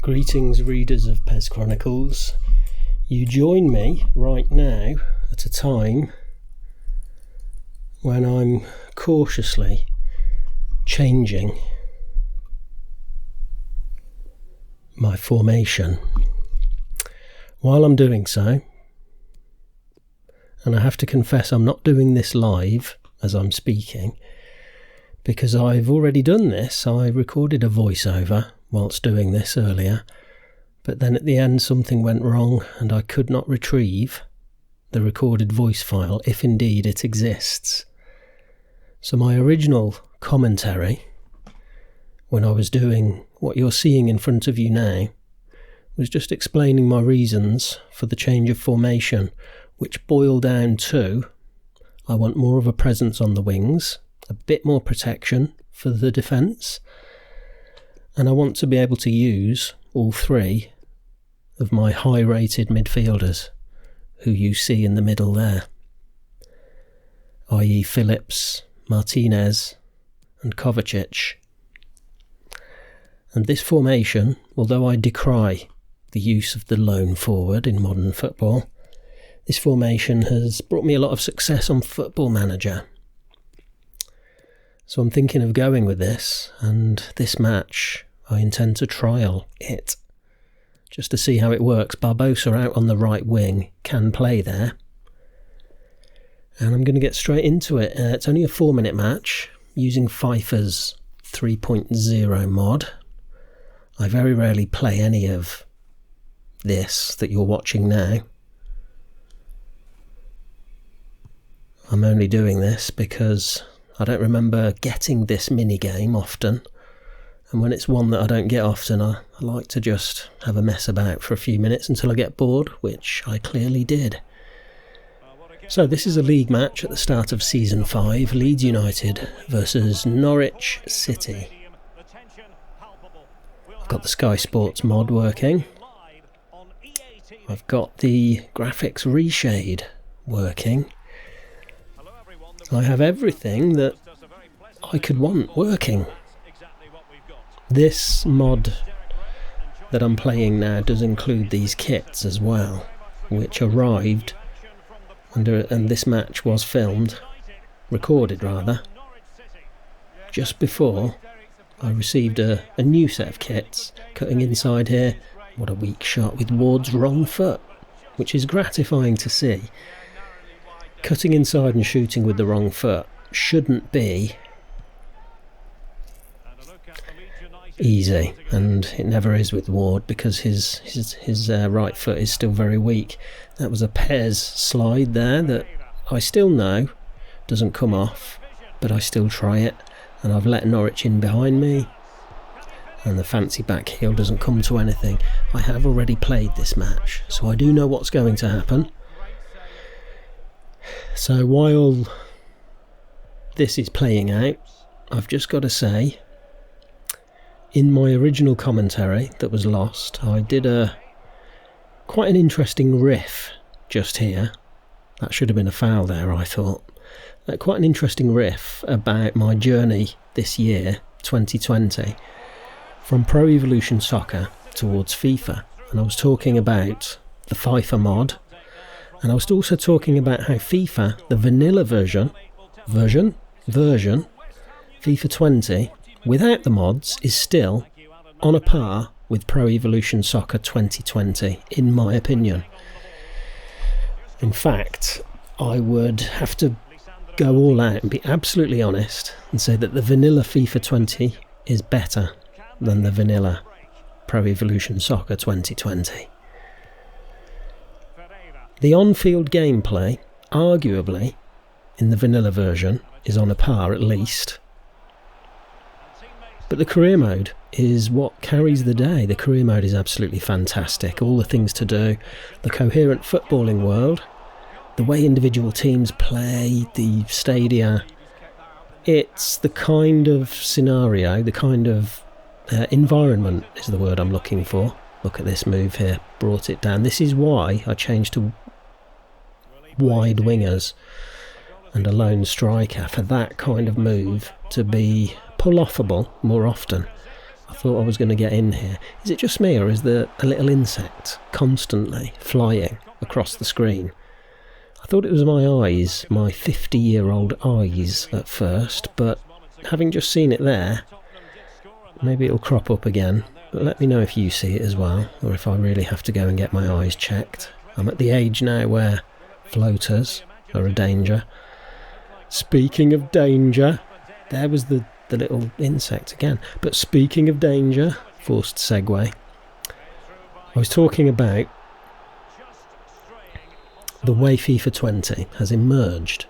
Greetings, readers of Pez Chronicles. You join me right now at a time when I'm cautiously changing my formation. While I'm doing so, and I have to confess I'm not doing this live as I'm speaking, because I've already done this. I recorded a voiceover whilst doing this earlier, but then at the end something went wrong and I could not retrieve the recorded voice file, if indeed it exists. So my original commentary, when I was doing what you're seeing in front of you now, was just explaining my reasons for the change of formation, which boil down to I want more of a presence on the wings, a bit more protection for the defence, and I want to be able to use all three of my high-rated midfielders, who you see in the middle there, i.e. Phillips, Martinez and Kovacic. And this formation, although I decry the use of the lone forward in modern football, this formation has brought me a lot of success on Football Manager. So I'm thinking of going with this, and this match I intend to trial it, just to see how it works. Barbosa out on the right wing, can play there. And I'm going to get straight into it. It's only a 4-minute match, using FIFA's 3.0 mod. I very rarely play any of this that you're watching now. I'm only doing this because I don't remember getting this mini-game often. And when it's one that I don't get often, I like to just have a mess about for a few minutes until I get bored, which I clearly did. So this is a league match at the start of Season 5, Leeds United versus Norwich City. I've got the Sky Sports mod working. I've got the graphics reshade working. I have everything that I could want working. This mod that I'm playing now does include these kits as well, which arrived and this match was recorded just before I received a new set of kits. Cutting inside here, what a weak shot with Ward's wrong foot, which is gratifying to see. Cutting inside and shooting with the wrong foot shouldn't be easy, and it never is with Ward because his right foot is still very weak. That was a Pez slide there that I still know doesn't come off, but I still try it, and I've let Norwich in behind me, and the fancy back heel doesn't come to anything. I have already played this match, so I do know what's going to happen. So while this is playing out, I've just got to say, in my original commentary that was lost, I did quite an interesting riff just here. That should have been a foul there, I thought. Quite an interesting riff about my journey this year, 2020, from Pro Evolution Soccer towards FIFA. And I was talking about the FIFA mod, and I was also talking about how FIFA, the vanilla version, FIFA 20, without the mods, is still on a par with Pro Evolution Soccer 2020, in my opinion. In fact, I would have to go all out and be absolutely honest and say that the vanilla FIFA 20 is better than the vanilla Pro Evolution Soccer 2020. The on-field gameplay, arguably, in the vanilla version, is on a par at least. But the career mode is what carries the day. The career mode is absolutely fantastic. All the things to do, the coherent footballing world, the way individual teams play, the stadia. It's the kind of scenario, the kind of environment is the word I'm looking for. Look at this move here, brought it down. This is why I changed to wide wingers and a lone striker, for that kind of move to be pull-offable more often. I thought I was going to get in here. Is it just me, or is there a little insect constantly flying across the screen? I thought it was my eyes, my 50-year-old eyes at first, but having just seen it there, maybe it'll crop up again. But let me know if you see it as well, or if I really have to go and get my eyes checked. I'm at the age now where floaters are a danger. Speaking of danger, there was the little insect again. But speaking of danger, forced segue, I was talking about the way FIFA 20 has emerged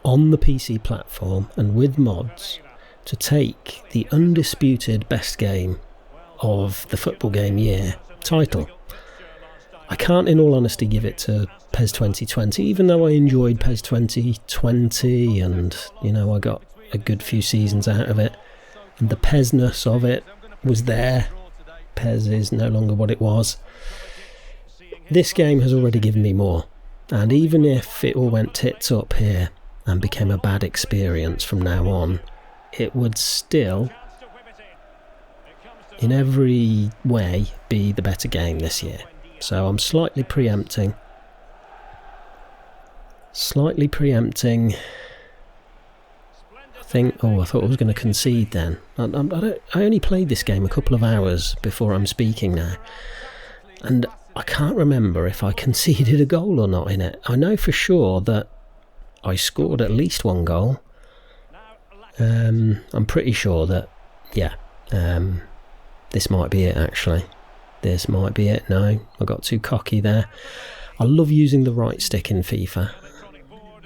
on the PC platform and with mods to take the undisputed best game of the football game year title. I can't in all honesty give it to PES 2020, even though I enjoyed PES 2020 and, you know, I got a good few seasons out of it, and the PES-ness of it was there. PES is no longer what it was. This game has already given me more, and even if it all went tits up here and became a bad experience from now on, it would still, in every way, be the better game this year. So I'm slightly preempting. I thought I was going to concede then. I only played this game a couple of hours before I'm speaking now, and I can't remember if I conceded a goal or not in it. I know for sure that I scored at least one goal. I'm pretty sure that, yeah, this might be it actually. This might be it. No, I got too cocky there. I love using the right stick in FIFA,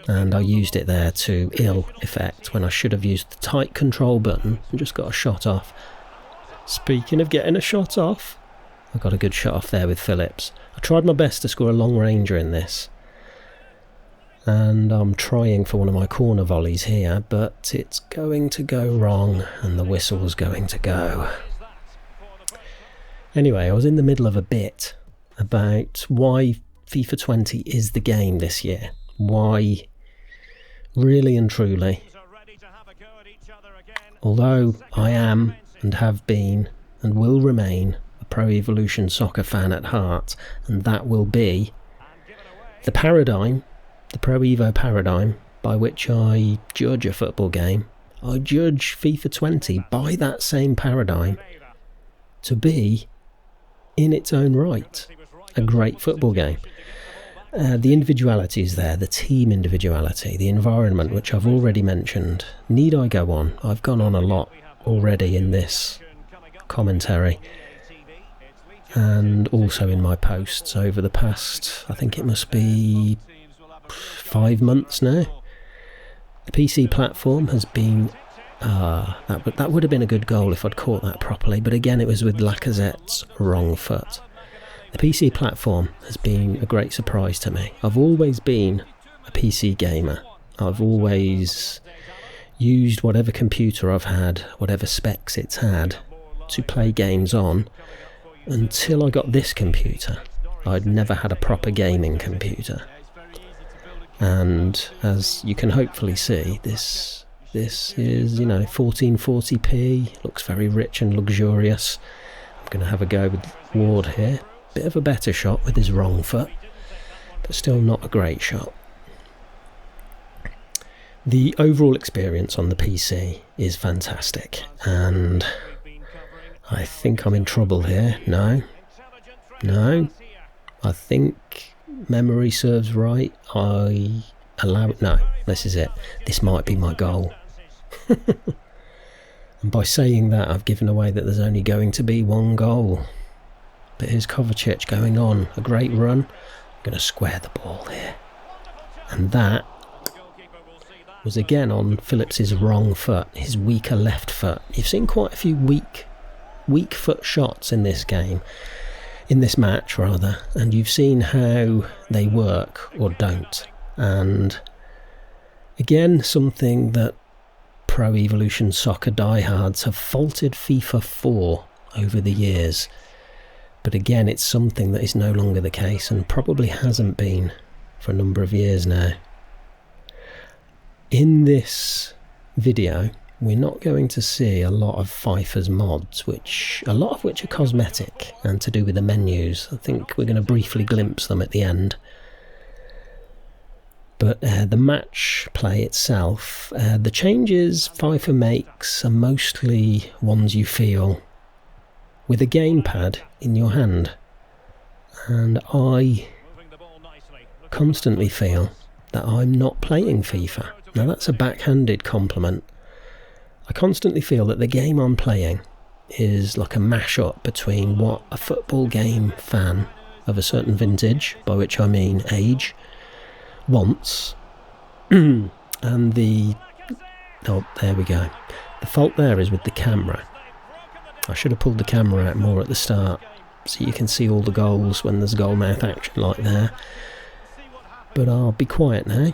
and I used it there to ill effect when I should have used the tight control button and just got a shot off. Speaking of getting a shot off, I got a good shot off there with Phillips. I tried my best to score a long ranger in this, and I'm trying for one of my corner volleys here, but it's going to go wrong and the whistle's going to go. Anyway, I was in the middle of a bit about why FIFA 20 is the game this year. Why, really and truly, although I am and have been and will remain a Pro Evolution Soccer fan at heart, and that will be the paradigm, the Pro Evo paradigm by which I judge a football game. I judge FIFA 20 by that same paradigm to be, in its own right, a great football game. The individuality is there, the team individuality, the environment, which I've already mentioned. Need I go on? I've gone on a lot already in this commentary, and also in my posts over the past, I think it must be 5 months now. The PC platform has been that would have been a good goal if I'd caught that properly, but again it was with Lacazette's wrong foot. The PC platform has been a great surprise to me. I've always been a PC gamer. I've always used whatever computer I've had, whatever specs it's had, to play games on, until I got this computer. I'd never had a proper gaming computer. And as you can hopefully see, this is, 1440p, looks very rich and luxurious. I'm going to have a go with Ward here. Bit of a better shot with his wrong foot, but still not a great shot. The overall experience on the PC is fantastic, and I think I'm in trouble here. No, I think memory serves right. No, this is it. This might be my goal. And by saying that, I've given away that there's only going to be one goal. But here's Kovacic going on a great run. I'm going to square the ball here. And that was again on Phillips's wrong foot, his weaker left foot. You've seen quite a few weak foot shots in this game, in this match rather, and you've seen how they work or don't. And again, something that Pro Evolution Soccer diehards have faulted FIFA for over the years. But again, it's something that is no longer the case, and probably hasn't been for a number of years now. In this video, we're not going to see a lot of FIFA's mods, a lot of which are cosmetic and to do with the menus. I think we're going to briefly glimpse them at the end. But the match play itself, the changes FIFA makes are mostly ones you feel with a gamepad in your hand. And I constantly feel that I'm not playing FIFA. Now that's a backhanded compliment. I constantly feel that the game I'm playing is like a mash-up between what a football game fan of a certain vintage, by which I mean age, wants, and oh, there we go. The fault there is with the camera. I should have pulled the camera out more at the start so you can see all the goals when there's goal mouth action like there. But I'll be quiet now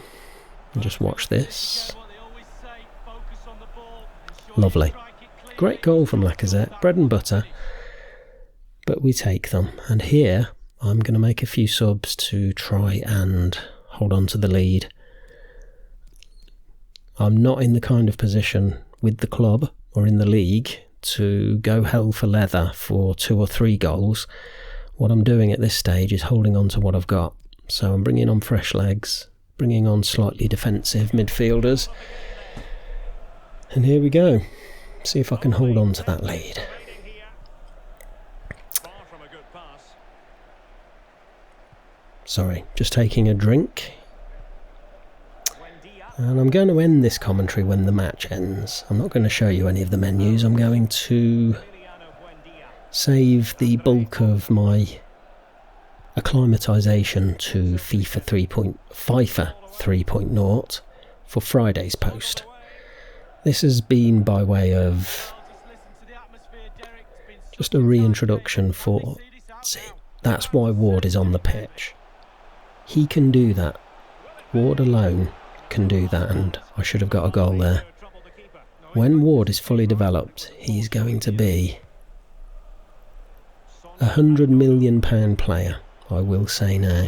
and just watch this. Lovely. Great goal from Lacazette, bread and butter, but we take them. And here I'm going to make a few subs to try and hold on to the lead. I'm not in the kind of position with the club or in the league to go hell for leather for 2 or 3 goals. What I'm doing at this stage is holding on to what I've got. So I'm bringing on fresh legs, bringing on slightly defensive midfielders. And here we go. See if I can hold on to that lead. Sorry, just taking a drink. And I'm going to end this commentary when the match ends. I'm not going to show you any of the menus. I'm going to save the bulk of my acclimatisation to FIFA 3.0 for Friday's post. This has been by way of just a reintroduction for... See, that's why Ward is on the pitch. He can do that. Ward alone can do that, and I should have got a goal there. When Ward is fully developed, he's going to be £100 million player, I will say now.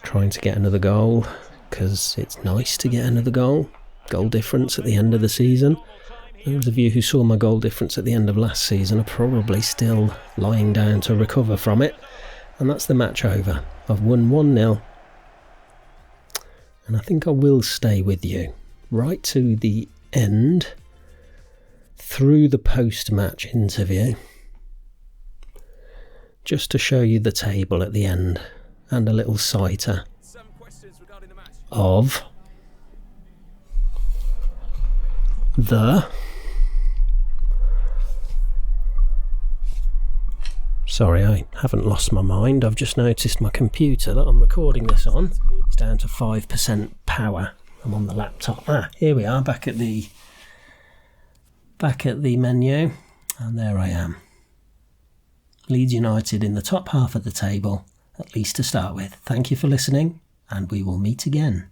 Trying to get another goal, because it's nice to get another goal. Goal difference at the end of the season. Those of you who saw my goal difference at the end of last season are probably still lying down to recover from it. And that's the match over. I've won 1-0. And I think I will stay with you right to the end, through the post-match interview, just to show you the table at the end and a little citer of the... Sorry, I haven't lost my mind. I've just noticed my computer that I'm recording this on is down to 5% power. I'm on the laptop. Here we are, back at the menu, and there I am. Leeds United in the top half of the table, at least to start with. Thank you for listening, and we will meet again.